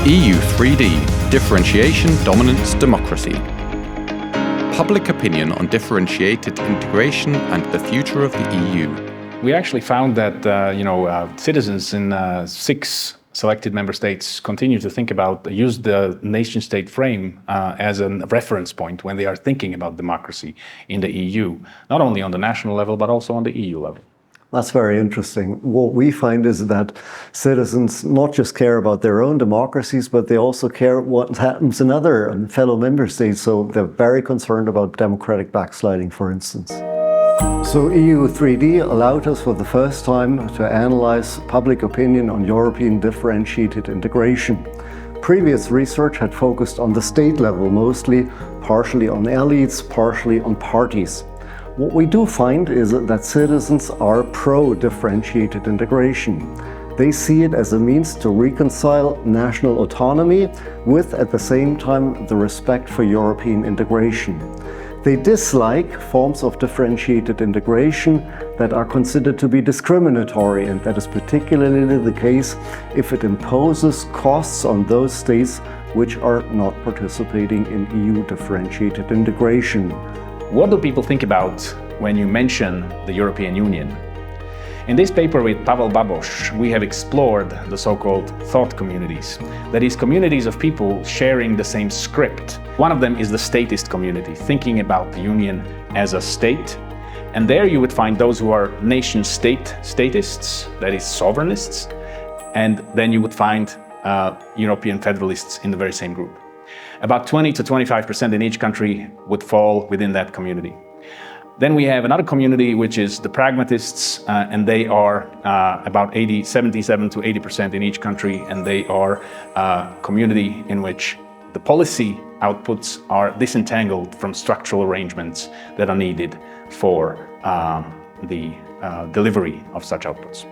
EU3D, Differentiation, Dominance, Democracy. Public opinion on differentiated integration and the future of the EU. We actually found that citizens in 6 selected member states continue to use the nation-state frame as a reference point when they are thinking about democracy in the EU, not only on the national level, but also on the EU level. That's very interesting. What we find is that citizens not just care about their own democracies, but they also care what happens in other fellow member states. So they're very concerned about democratic backsliding, for instance. So EU3D allowed us for the first time to analyze public opinion on European differentiated integration. Previous research had focused on the state level mostly, partially on elites, partially on parties. What we do find is that citizens are pro-differentiated integration. They see it as a means to reconcile national autonomy with, at the same time, the respect for European integration. They dislike forms of differentiated integration that are considered to be discriminatory, and that is particularly the case if it imposes costs on those states which are not participating in EU differentiated integration. What do people think about when you mention the European Union? In this paper with Pavel Babos, we have explored the so-called thought communities. That is, communities of people sharing the same script. One of them is the statist community, thinking about the Union as a state. And there you would find those who are nation-state statists, that is, sovereignists. And then you would find European federalists in the very same group. About 20 to 25% in each country would fall within that community. Then we have another community, which is the pragmatists, and they are about 77 to 80% in each country, and they are a community in which the policy outputs are disentangled from structural arrangements that are needed for the delivery of such outputs.